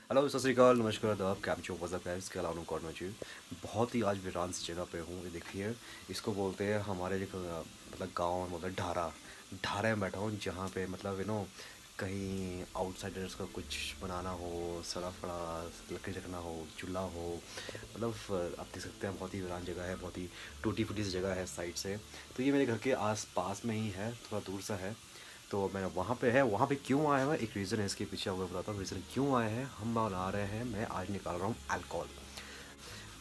Hello, सत श्री अकाल, नमस्कार, आदाब, कैम छो, व्हाट्स अप गाइस, क्या हाल है जी। बहुत ही आज वीरान सी जगह पे हूँ। ये देखिए, इसको बोलते हैं हमारे जो मतलब गाँव में बोलते हैं ढारा। ढारे में बैठा हूँ जहाँ पे मतलब कहीं आउटसाइडर्स का कुछ बनाना हो, सड़ा फड़ा लकड़ी रखना हो, चूल्हा हो, मतलब आप देख सकते हैं बहुत ही वीरान जगह है, बहुत ही टूटी फूटी सी जगह है साइड से। तो ये मेरे घर के आस पास में ही है, थोड़ा दूर सा है। तो मैं वहाँ पे है, वहाँ पे क्यों आया हुआ, एक रीज़न है इसके पीछे, आपको बताता हूँ रीज़न क्यों आए हैं। हम बना रहे हैं, मैं आज निकाल रहा हूँ alcohol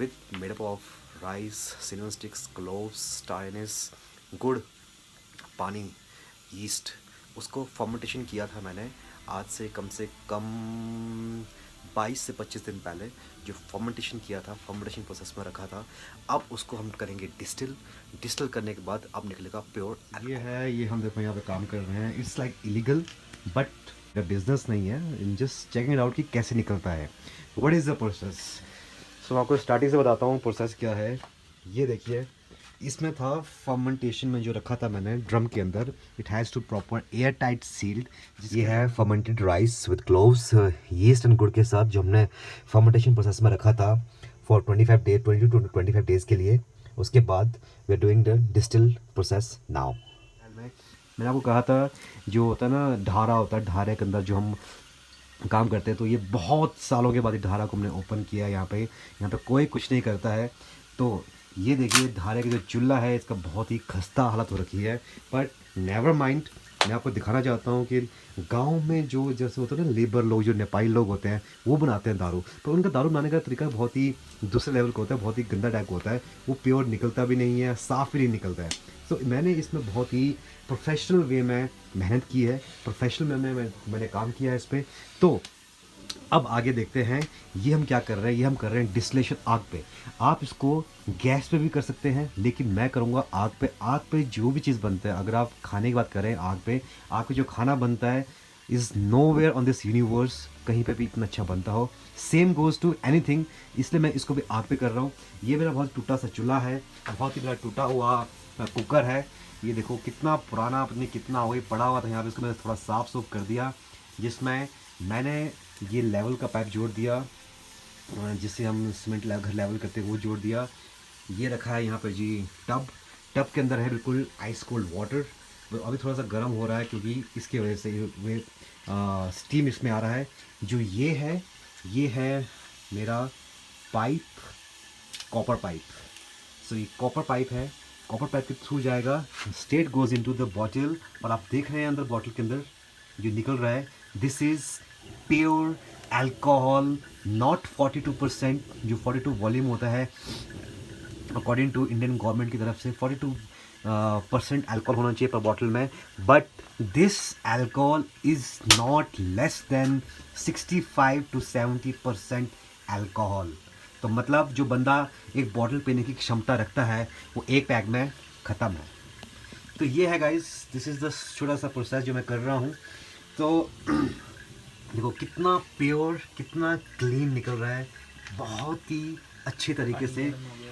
with made up of rice, cinnamon sticks, cloves, Stoinis, गुड़, पानी, यीस्ट। उसको फर्मेंटेशन किया था मैंने आज से कम 22 से 25 दिन पहले। जो फर्मेंटेशन किया था, फर्मेंटेशन प्रोसेस में रखा था। अब उसको हम करेंगे डिस्टिल करने के बाद अब निकलेगा प्योर। ये है, ये हम देखो यहाँ पे काम कर रहे हैं। It's like illegal but business नहीं है, जस्ट चेकिंग इट आउट कि कैसे निकलता है, व्हाट इज़ द प्रोसेस। सो मैं आपको स्टार्टिंग से बताता हूँ प्रोसेस क्या है। ये देखिए, इसमें था फर्मेंटेशन में जो रखा था मैंने ड्रम के अंदर, it has to proper air tight sealed. ये है fermented rice with cloves, yeast and गुड़ के साथ, जो हमने फर्मेंटेशन प्रोसेस में रखा था फॉर 25 डे 20 टू 25 डेज़ के लिए। उसके बाद we are doing the distil process now. मैंने आपको कहा था, जो होता है ना ढारा, होता है ढारे के अंदर जो हम काम करते हैं, तो ये बहुत सालों के बाद ये धारा को हमने ओपन किया है। यहाँ पे कोई कुछ नहीं करता है। तो ये देखिए, धारे का जो चूल्हा है इसका बहुत ही खस्ता हालत हो रखी है, बट नेवर माइंड। मैं आपको दिखाना चाहता हूँ कि गांव में जो जैसे होता है ना, लेबर लोग, जो नेपाली लोग होते हैं, वो बनाते हैं दारू। पर उनका दारू बनाने का तरीका बहुत ही दूसरे लेवल का होता है, बहुत ही गंदा टाइप का होता है। वो प्योर निकलता भी नहीं है, साफ़ भी नहीं निकलता है। तो मैंने इसमें बहुत ही प्रोफेशनल वे में मेहनत की है, प्रोफेशनल में मैंने काम किया है इस पर। तो अब आगे देखते हैं, ये हम क्या कर रहे हैं। ये हम कर रहे हैं डिस्टिलेशन आग पे। आप इसको गैस पे भी कर सकते हैं, लेकिन मैं करूँगा आग पे। आग पे जो भी चीज़ बनता है, अगर आप खाने की बात करें, आग पे जो खाना बनता है is nowhere on this universe कहीं पे भी इतना अच्छा बनता हो। सेम गोज़ टू एनीथिंग, इसलिए मैं इसको भी आग पे कर रहा हूँ। ये मेरा बहुत टूटा सा चूल्हा है, बहुत ही मेरा टूटा हुआ कुकर है। ये देखो कितना पुराना, पता नहीं कितना हो गया, पड़ा हुआ था यहाँ पे। इसको मैंने थोड़ा साफ सूफ कर दिया, जिसमें मैंने ये लेवल का पाइप जोड़ दिया, जिससे हम सीमेंट घर लेवल करते हैं, वो जोड़ दिया। ये रखा है यहाँ पर जी टब। टब के अंदर है बिल्कुल आइस कोल्ड वाटर। अभी थोड़ा सा गर्म हो रहा है क्योंकि इसकी वजह से वे स्टीम इसमें आ रहा है। जो ये है मेरा पाइप, कॉपर पाइप। सो ये कॉपर पाइप है, कॉपर पाइप के थ्रू जाएगा, state goes into the bottle. और आप देख रहे हैं अंदर बॉटल के अंदर जो निकल रहा है, this is pure alcohol, not 42%। जो 42 वॉल्यूम होता है अकॉर्डिंग टू इंडियन गवर्नमेंट की तरफ से, 42% अल्कोहल होना चाहिए पर बॉटल में। But this alcohol is not less than 65 to 70% alcohol. तो मतलब जो बंदा एक बॉटल पीने की क्षमता रखता है, वो एक पैक में ख़त्म है। तो ये है गाइस, दिस इज़ द छोटा सा प्रोसेस जो मैं कर रहा हूँ। तो देखो कितना प्योर, कितना क्लीन निकल रहा है, बहुत ही अच्छे तरीके से।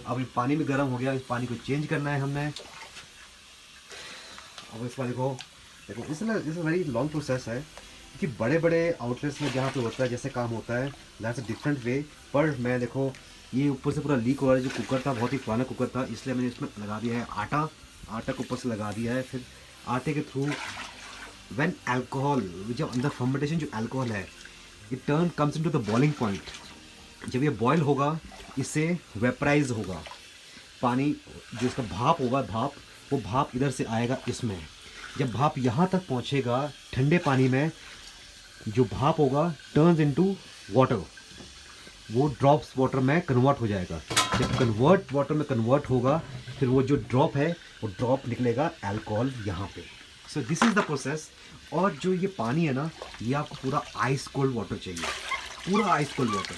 अब ये पानी भी गर्म हो गया, इस पानी को चेंज करना है हमने। अब इस पानी को देखो, इस वेरी लॉन्ग प्रोसेस है, क्योंकि बड़े बड़े आउटलेट्स में जहाँ पे होता है, जैसे काम होता है, दैट्स अ डिफरेंट वे। पर मैं देखो, ये ऊपर से पूरा लीक हो रहा है। जो कुकर था बहुत ही पुराना कुकर था, इसलिए मैंने इसमें लगा दिया है आटा को ऊपर से लगा दिया है। फिर आटे के थ्रू व्हेन अल्कोहल, जब अंदर फर्मेंटेशन जो अल्कोहल है, it turn comes into the boiling point. जब ये बॉयल होगा, इससे वेपराइज होगा पानी, जो इसका भाप होगा, वो भाप इधर से आएगा इसमें। जब भाप यहाँ तक पहुँचेगा ठंडे पानी में, जो भाप होगा टर्न्स इनटू वाटर, वो ड्रॉप्स वाटर में कन्वर्ट हो जाएगा। जब कन्वर्ट वाटर में कन्वर्ट होगा, फिर वो जो ड्रॉप है, वो ड्रॉप निकलेगा अल्कोहल यहाँ पे। सो दिस इज़ द प्रोसेस। और जो ये पानी है ना, ये आपको पूरा आइस कोल्ड वाटर चाहिए, पूरा आइस कोल्ड वाटर।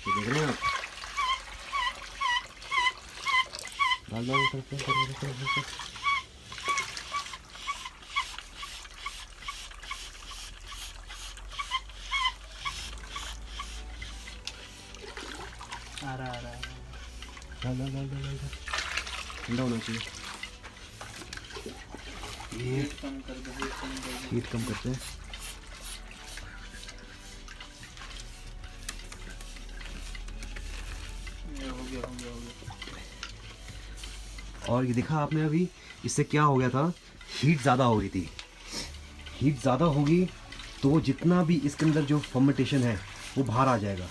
देख रहे हैं आप, डाल डाल कर। आ रहा डाल डाल डाल डाल डाल, ठंडा होना चाहिए। ये हीट कम कर दो, हीट कम कर दो। हीट कम करते हैं। और ये देखा आपने अभी, इससे क्या हो गया था, हीट ज़्यादा हो गई थी। हीट ज़्यादा होगी तो जितना भी इसके अंदर जो फर्मेंटेशन है वो बाहर आ जाएगा,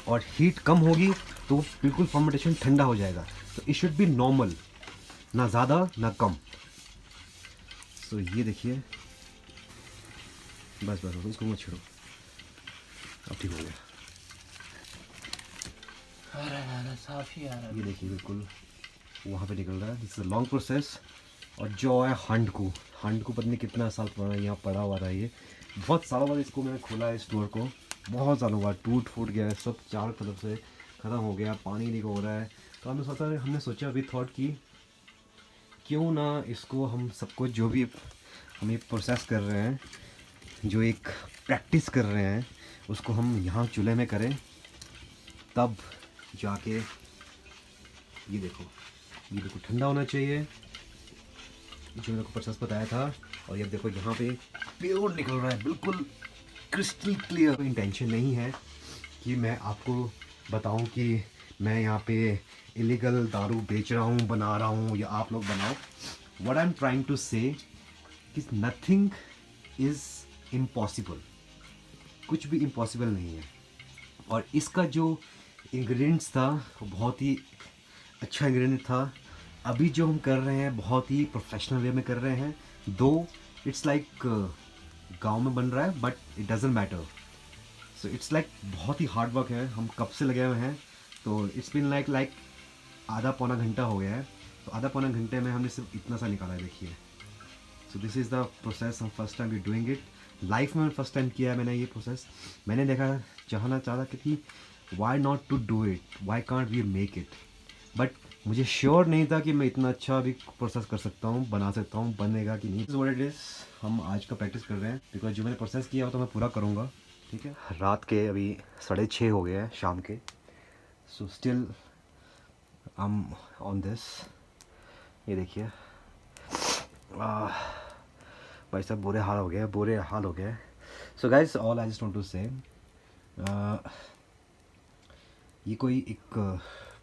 और हीट कम होगी तो बिल्कुल फर्मेंटेशन ठंडा हो जाएगा। तो इट शुड बी नॉर्मल, ना ज़्यादा ना कम। सो ये देखिए, बस बस इसको मत छोड़ो, अब ठीक हो गया। साफ ही आ रहा है। ये देखिए बिल्कुल वहाँ पे निकल रहा है। This is a long process. और जो है हंड को पता नहीं कितना साल पुराना यहाँ पड़ा हुआ था। ये बहुत सालों बाद इसको मैंने खोला है, इस स्टोर को बहुत सालों बाद। टूट फूट गया है सब, चारों तरफ से ख़त्म हो गया, पानी नहीं हो रहा है। तो हमने सोचा अभी थॉट की क्यों ना इसको हम सबको, जो भी हम ये प्रोसेस कर रहे हैं, जो एक प्रैक्टिस कर रहे हैं, उसको हम यहाँ चूल्हे में करें, तब जाके ये देखो ठंडा होना चाहिए, जो मेरे को प्रोसेस बताया था। और ये देखो यहाँ पे प्योर निकल रहा है, बिल्कुल क्रिस्टल क्लियर। इंटेंशन नहीं है कि मैं आपको बताऊं कि मैं यहाँ पे इलीगल दारू बेच रहा हूँ, बना रहा हूँ, या आप लोग बनाओ। What I am trying to say कि नथिंग इज़ इम्पॉसिबल, कुछ भी इम्पॉसिबल नहीं है। और इसका जो इंग्रेडिएंट्स था वो बहुत ही अच्छा इंग्रेडिएंट था। अभी जो हम कर रहे हैं बहुत ही प्रोफेशनल वे में कर रहे हैं, दो इट्स लाइक गांव में बन रहा है, but it doesn't matter. So it's like बहुत ही हार्ड वर्क है, हम कब से लगे हुए हैं। तो इट्स बिन लाइक आधा पौना घंटा हो गया है। तो आधा पौना घंटे में हमने सिर्फ इतना सा निकाला है, देखिए। So this is the process, हम first time we doing it life में। फर्स्ट टाइम किया है मैंने ये प्रोसेस। मैंने देखा, चाहना चाहा कि why not to do it, why can't we make it. But मुझे श्योर नहीं था कि मैं इतना अच्छा भी प्रोसेस कर सकता हूँ, बना सकता हूँ, बनेगा कि नहीं। व्हाट इट इज़, हम आज का प्रैक्टिस कर रहे हैं, बिकॉज जो मैंने प्रोसेस किया हो तो मैं पूरा करूँगा, ठीक है। रात के अभी 6:30 हो गए हैं शाम के। So still I am on this. ये देखिए भाई साहब बुरे हाल हो गए। So guys, all I just want to say, ये कोई एक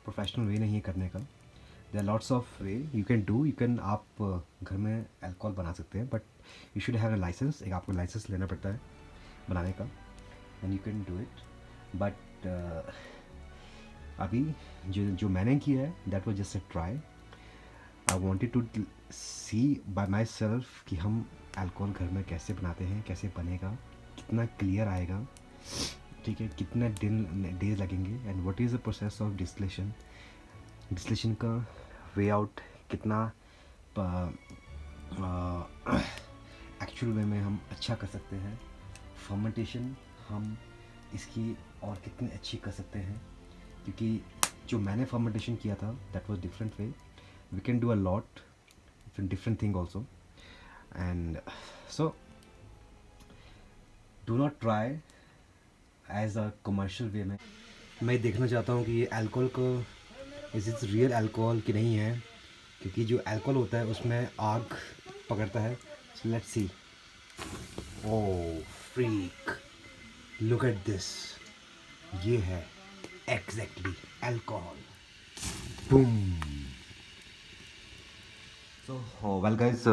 प्रोफेशनल वे नहीं है करने का। There are lots of way you can do. आप घर में अल्कोहल बना सकते हैं, but you should have a licence. एक आपको लाइसेंस लेना पड़ता है बनाने का, and you can do it. But अभी जो मैंने किया है, that was just a try. I wanted to see by myself कि हम अल्कोहल घर में कैसे बनाते हैं, कैसे बनेगा, कितना क्लियर आएगा, ठीक है, कितना डेज लगेंगे, and what is the process of distillation का वे आउट, कितना एक्चुअल वे में हम अच्छा कर सकते हैं। फर्मेंटेशन हम इसकी और कितनी अच्छी कर सकते हैं, क्योंकि जो मैंने फर्मेंटेशन किया था that was different way. We can do a lot different thing also, and so do not try as a commercial way में। मैं देखना चाहता हूँ कि ये अल्कोहल को इज इट्स रियल अल्कोहल कि नहीं है, क्योंकि जो अल्कोहल होता है उसमें आग पकड़ता है। So let's see. Oh freak, look at this, ये है exactly alcohol. Boom. So well guys,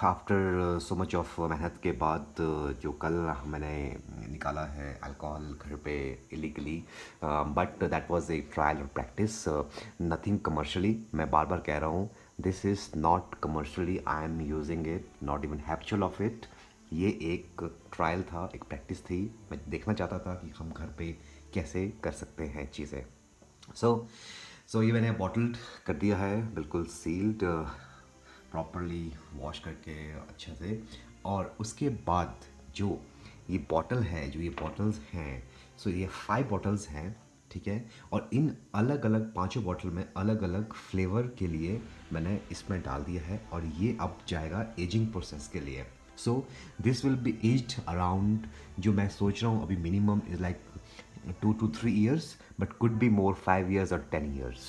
after so much of मेहनत के बाद जो कल मैंने निकाला है अल्कोहल घर पे illegally, but that was a trial और प्रैक्टिस, नथिंग कमर्शियली। मैं बार बार कह रहा हूँ, this is not commercially I am using it, not even habitual of it. ये एक ट्रायल था, एक प्रैक्टिस थी। मैं देखना चाहता था कि हम घर पे कैसे कर सकते हैं चीज़ें। सो ये मैंने बॉटल्ड कर दिया है, बिल्कुल सील्ड, प्रॉपरली वॉश करके अच्छे से। और उसके बाद जो ये बॉटल है, जो ये बॉटल्स हैं, सो ये 5 बॉटल्स हैं, ठीक है। और इन अलग अलग 5 बॉटल में अलग अलग फ्लेवर के लिए मैंने इसमें डाल दिया है, और ये अब जाएगा एजिंग प्रोसेस के लिए। So this will be aged around, जो मैं सोच रहा हूँ अभी minimum is like 2 to 3 years, but could be more 5 years or 10 years.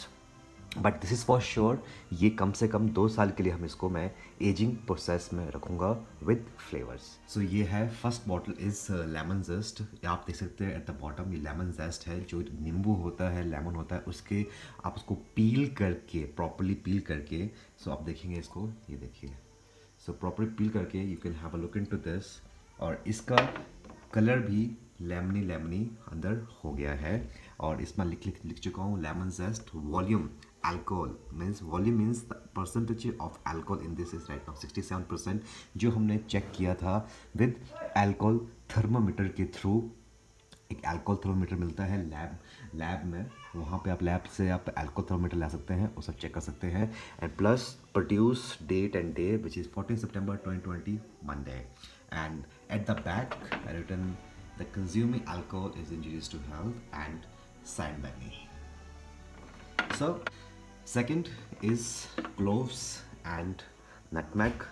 But this is for sure, ये कम से कम 2 साल के लिए हम इसको मैं एजिंग प्रोसेस में रखूँगा विद फ्लेवर्स। सो ये है फर्स्ट बॉटल इज़ लेमन जेस्ट। आप देख सकते हैं एट द बॉटम ये लेमन जेस्ट है, जो नींबू होता है, लेमन होता है, उसके आप उसको पील करके, प्रॉपरली पील करके, सो आप देखेंगे इसको, ये देखिए, सो प्रॉपरली पील करके you can have a look into this. और इसका कलर भी लेमनी लेमनी अंदर हो गया है। और इसमें लिख चुका हूँ lemon zest volume alcohol means, volume means the percentage of alcohol in this is right now 67%, जो हमने चेक किया था विद अल्कोहल थर्मामीटर के थ्रू। एक अल्कोहल थर्मामीटर मिलता है लैब में, वहाँ पे आप लैब से आप अल्कोहल थर्मामीटर ला सकते हैं, वो सब चेक कर सकते हैं। And plus produce date and day which is 14 September 2020 Monday. And at the back written the consuming alcohol is इंजurious to health and signed by me. So second is cloves and nutmeg.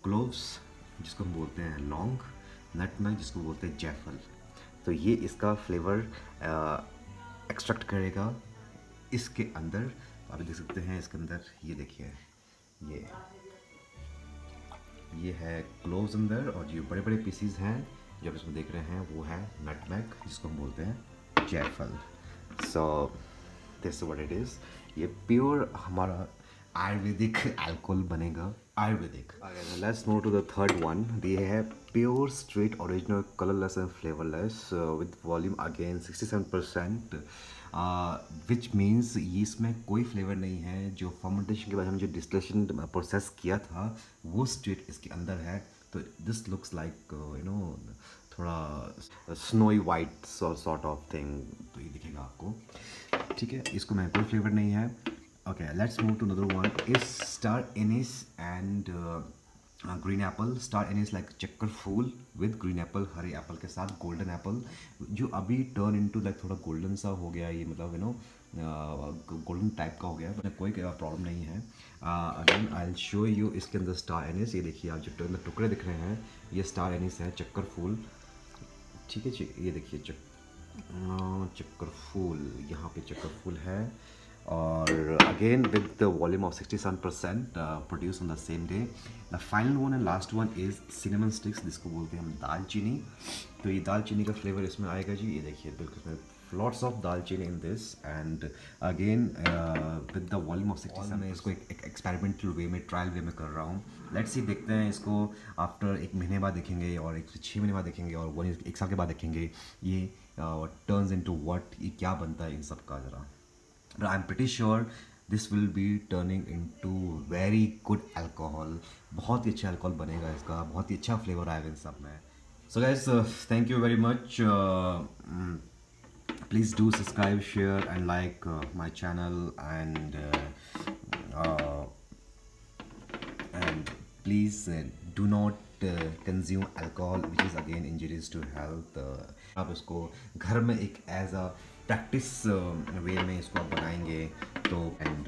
cloves जिसको हम बोलते हैं लौंग, nutmeg जिसको बोलते हैं जायफल। तो ये इसका फ्लेवर एक्सट्रैक्ट करेगा इसके अंदर। आप देख सकते हैं इसके अंदर, ये देखिए, ये है क्लोव्स अंदर, और जो बड़े बड़े पीसीज हैं जो आप इसमें देख रहे हैं वो है नटमैग जिसको हम बोलते हैं जायफल। So this what it is. ये प्योर हमारा आयुर्वेदिक अल्कोहल बनेगा, Ayurvedic. Let's move to the third one. ये है pure straight original colourless and flavourless with volume again 67%, which means ये इसमें कोई फ्लेवर नहीं है। जो फर्मेंटेशन के बाद हम जो डिस्टिलेशन प्रोसेस किया था वो स्ट्रेट इसके अंदर है। तो this looks like you know थोड़ा snowy white sort of thing, तो ये दिखेगा आपको, ठीक है। इसको में कोई फ्लेवर नहीं है। Okay, let's move to another one is star anise and green apple. Star anise like चक्कर फूल विद ग्रीन एप्पल, हरे एप्पल के साथ गोल्डन एप्पल, जो अभी टर्न इनटू लाइक थोड़ा गोल्डन सा हो गया, ये मतलब यू नो गोल्डन टाइप का हो गया, बट कोई प्रॉब्लम नहीं है। Again I will show you इसके अंदर स्टार एनिस। ये देखिए आप जो टुकड़े दिख रहे हैं ये स्टार एनिस है, चक्कर फूल, ठीक है। ये देखिए चक्कर फूल, यहाँ पे चक्कर फूल है। और again with the volume of 67% produce on the same day. The final one and last one is cinnamon sticks, जिसको बोलते हैं हम दालचीनी। तो ये दालचीनी का फ्लेवर इसमें आएगा जी, ये देखिए बिल्कुल लॉट्स ऑफ दालचीनी in this. And again with the volume of 67, मैं इसको एक एक्सपेरिमेंटल वे में, ट्रायल वे में कर रहा हूँ। लेट्स सी, देखते हैं इसको आफ्टर 1 महीने बाद देखेंगे, और 6 महीने बाद देखेंगे, और 1 साल के बाद देखेंगे ये टर्न्स इनटू व्हाट, ये क्या बनता है इन सब का ज़रा। But I'm pretty sure this will be turning into very good alcohol. बहुत ही अच्छा अल्कोहल बनेगा इसका, बहुत ही अच्छा फ्लेवर आएगा इन सब में। So guys, thank you very much. Please do subscribe, share and like my channel, and please do not consume alcohol which is again injurious to health. आप इसको घर में एक एज अ प्रैक्टिस वे में इसको आप बनाएंगे तो, and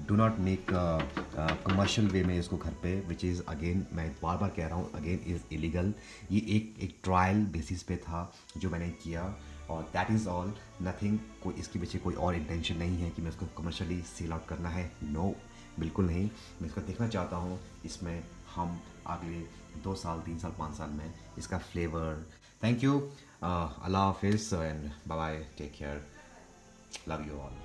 do not make commercial way में इसको घर पे, विच इज़ अगेन मैं बार बार कह रहा हूँ अगेन इज़ इलीगल। ये एक ट्रायल बेसिस पे था जो मैंने किया, और दैट इज़ ऑल, नथिंग। कोई इसके पीछे कोई और इंटेंशन नहीं है कि मैं इसको कमर्शियली सेल आउट करना है, नो, बिल्कुल नहीं। मैं इसको देखना चाहता हूँ इसमें हम अगले 2 साल 3 साल 5 साल में इसका flavour. Thank you, Allah Hafiz, and bye bye, take care, love you all.